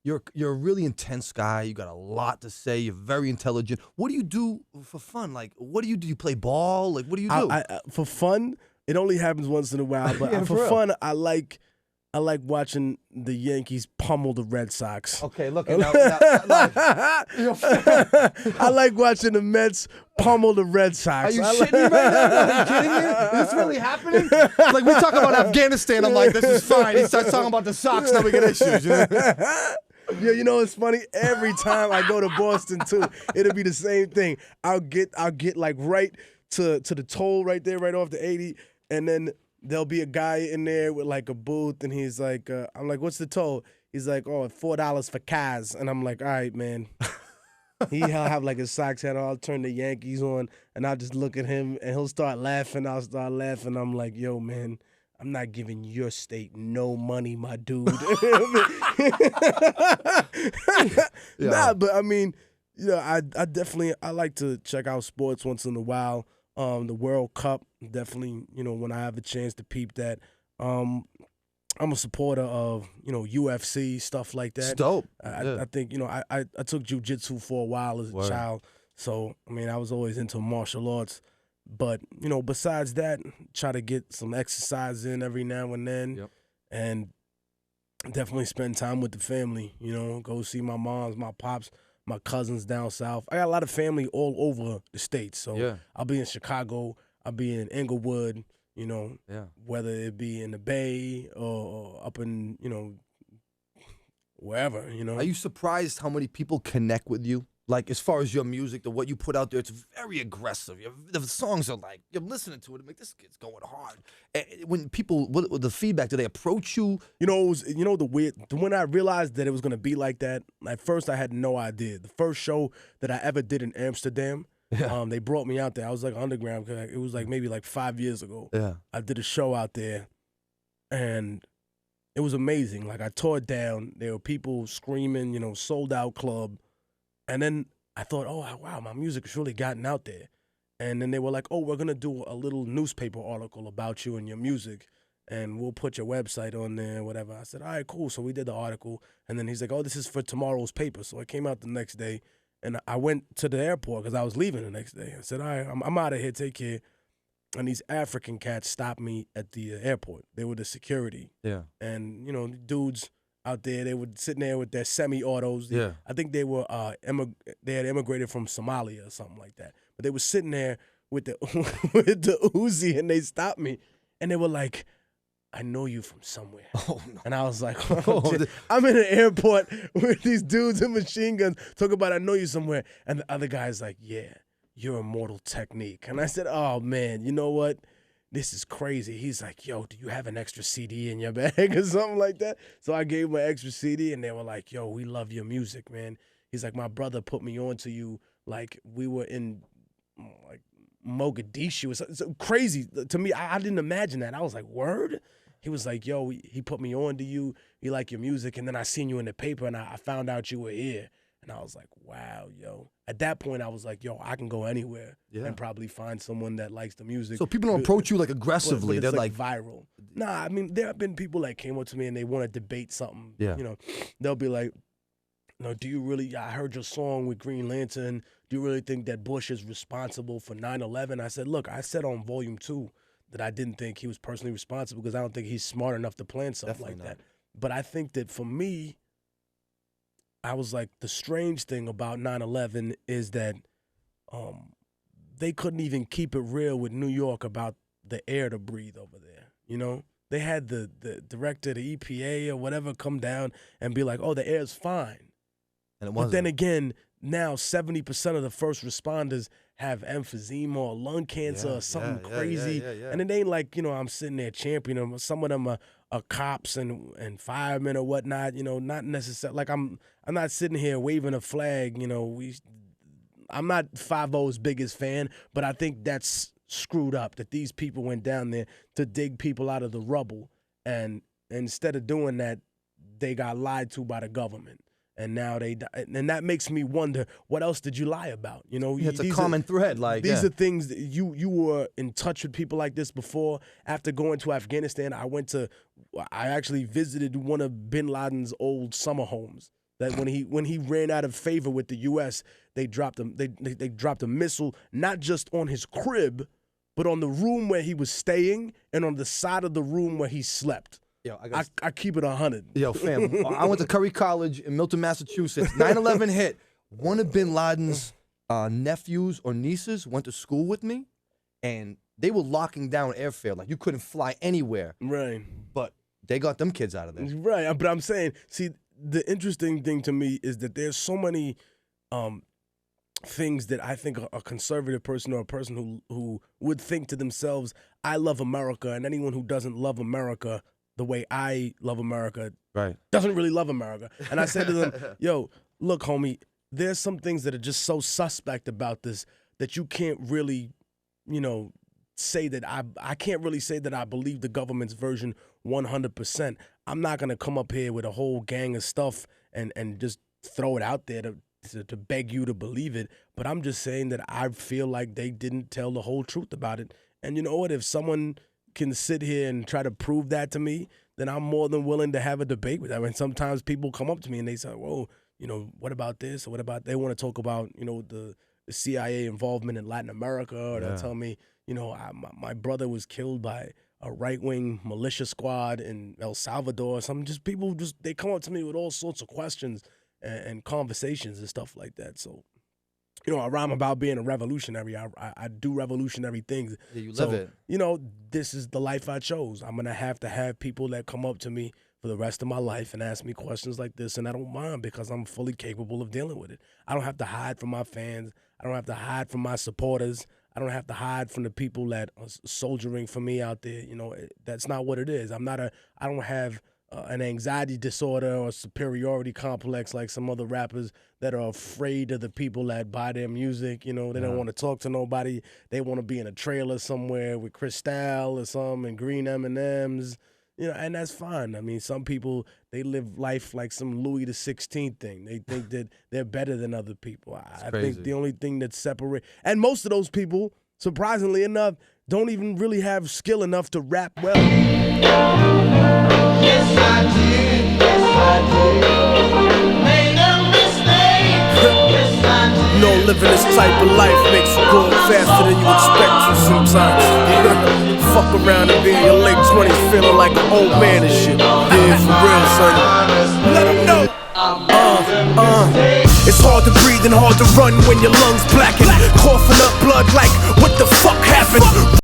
you're a really intense guy. You got a lot to say. You're very intelligent. What do you do for fun? Like, what do you do? You play ball? Like, what do you do? For fun, it only happens once in a while. But Yeah, for for fun, I like watching the Yankees pummel the Red Sox. Okay, look at that. I like watching the Mets pummel the Red Sox. Are you shitting me right now? Are you kidding me? Is this really happening? Like, we talk about Afghanistan. I'm like, this is fine. He starts talking about the Sox. Now we get issues. You know? Yeah, you know it's funny. Every time I go to Boston too, it'll be the same thing. I'll get like right to the toll right there, right off the 80, and then there'll be a guy in there with like a booth, and he's like, I'm like, what's the toll? He's like, oh, $4 for cars, and I'm like, all right, man. He'll have like a Sox hat on. I'll turn the Yankees on, and I'll just look at him, and he'll start laughing. I'll start laughing. I'm like, yo, man. I'm not giving your state no money, my dude. Nah, but I mean, you know, I definitely like to check out sports once in a while. The World Cup, definitely, you know, when I have a chance to peep that. I'm a supporter of, you know, UFC, stuff like that. It's dope. I think, you know, I took jiu-jitsu for a while as a child. So, I mean, I was always into martial arts. But, you know, besides that, try to get some exercise in every now and then. Yep. And definitely spend time with the family, you know, go see my moms, my pops, my cousins down south. I got a lot of family all over the states. So I'll be in Chicago, I'll be in Inglewood, you know, whether it be in the Bay or up in, you know, wherever, you know. Are you surprised how many people connect with you? Like, as far as your music, what you put out there, it's very aggressive. The songs are like, you're listening to it, and like, this kid's going hard. And when people, what the feedback, do they approach you? You know, when I realized that it was going to be like that, at first I had no idea. The first show that I ever did in Amsterdam, they brought me out there. I was like underground, cause it was like maybe like 5 years ago. Yeah. I did a show out there, and it was amazing. Like, I tore it down. There were people screaming, you know, sold out club. And then I thought, oh, wow, my music has really gotten out there. And then they were like, oh, we're going to do a little newspaper article about you and your music, and we'll put your website on there, whatever. I said, all right, cool. So we did the article. And then he's like, oh, this is for tomorrow's paper. So it came out the next day. And I went to the airport because I was leaving the next day. I said, all right, I'm out of here. Take care. And these African cats stopped me at the airport. They were the security. Yeah. And, you know, dudes out there, they were sitting there with their semi-autos. Yeah. I think they were they had immigrated from Somalia or something like that. But they were sitting there with the with the Uzi, and they stopped me, and they were like, "I know you from somewhere." Oh no! And I was like, "I'm in an airport with these dudes in machine guns talking about I know you somewhere," and the other guy's like, "Yeah, you're Immortal Technique," and I said, "Oh man, you know what? This is crazy." He's like, yo, do you have an extra CD in your bag or something like that? So I gave him an extra CD, and they were like, yo, we love your music, man. He's like, my brother put me on to you. Like, we were in, like, Mogadishu. It's so crazy. To me, I didn't imagine that. I was like, word? He was like, yo, he put me on to you. He liked your music, and then I seen you in the paper, and I found out you were here. And I was like, wow, yo. At that point, I was like, yo, I can go anywhere and probably find someone that likes the music. So people don't approach you like aggressively. But They're like viral. Nah, I mean, there have been people that came up to me and they want to debate something. Yeah. You know, they'll be like, no, do you really, I heard your song with Green Lantern. Do you really think that Bush is responsible for 9/11? I said, look, I said on Volume 2 that I didn't think he was personally responsible because I don't think he's smart enough to plan something like that. But I think that for me, I was like, the strange thing about 9/11 is that they couldn't even keep it real with New York about the air to breathe over there, you know? They had the director, the EPA or whatever come down and be like, oh, the air's fine. And it wasn't. But then again, now 70% of the first responders have emphysema or lung cancer or something crazy. And it ain't like, you know, I'm sitting there championing them. Some of them are cops and firemen or whatnot, you know, not necessarily. Like, I'm not sitting here waving a flag, you know. I'm not 5-0's biggest fan, but I think that's screwed up that these people went down there to dig people out of the rubble. And instead of doing that, they got lied to by the government. And now and that makes me wonder, what else did you lie about? You know, it's a common thread. Like, these are things that you were in touch with people like this before. After going to Afghanistan, I actually visited one of Bin Laden's old summer homes that when he ran out of favor with the U.S., they dropped a missile not just on his crib, but on the room where he was staying and on the side of the room where he slept. Yo, I keep it 100. Yo, fam, I went to Curry College in Milton, Massachusetts. 9/11 hit. One of Bin Laden's nephews or nieces went to school with me, and they were locking down airfare. Like, you couldn't fly anywhere. Right. But they got them kids out of there. Right. But I'm saying, see, the interesting thing to me is that there's so many things that I think a conservative person or a person who would think to themselves, I love America, and anyone who doesn't love America the way I love America doesn't really love America. And I said to them, yo, look, homie, there's some things that are just so suspect about this that you can't really, say that I can't really say that I believe the government's version 100%. I'm not going to come up here with a whole gang of stuff and just throw it out there to beg you to believe it. But I'm just saying that I feel like they didn't tell the whole truth about it. And you know what? If someone can sit here and try to prove that to me, then I'm more than willing to have a debate with them. And sometimes people come up to me and they say, whoa, what about this? Or what about, they want to talk about, the CIA involvement in Latin America. Or they'll tell me, my brother was killed by a right-wing militia squad in El Salvador. People they come up to me with all sorts of questions and conversations and stuff like that. So, I rhyme about being a revolutionary. I do revolutionary things. Yeah, you live it. This is the life I chose. I'm going to have people that come up to me for the rest of my life and ask me questions like this, and I don't mind because I'm fully capable of dealing with it. I don't have to hide from my fans. I don't have to hide from my supporters. I don't have to hide from the people that are soldiering for me out there. That's not what it is. I don't have an anxiety disorder or superiority complex like some other rappers that are afraid of the people that buy their music. They don't want to talk to nobody. They want to be in a trailer somewhere with Freestyle or something and green M&Ms. And that's fine. I mean, some people, they live life like some Louis XVI thing. They think that they're better than other people. I think the only thing that separates, and most of those people, surprisingly enough, don't even really have skill enough to rap well. Yes, I did. Yes, I did. Made a mistake. Yes, I did. Living this type of life makes you go faster than you expect to sometimes. Fuck around and be in your late 20s feeling like an old man and shit. Yeah, for real, son. Let them know. It's hard to breathe and hard to run when your lungs blacken. Coughing up blood like, what the fuck happened?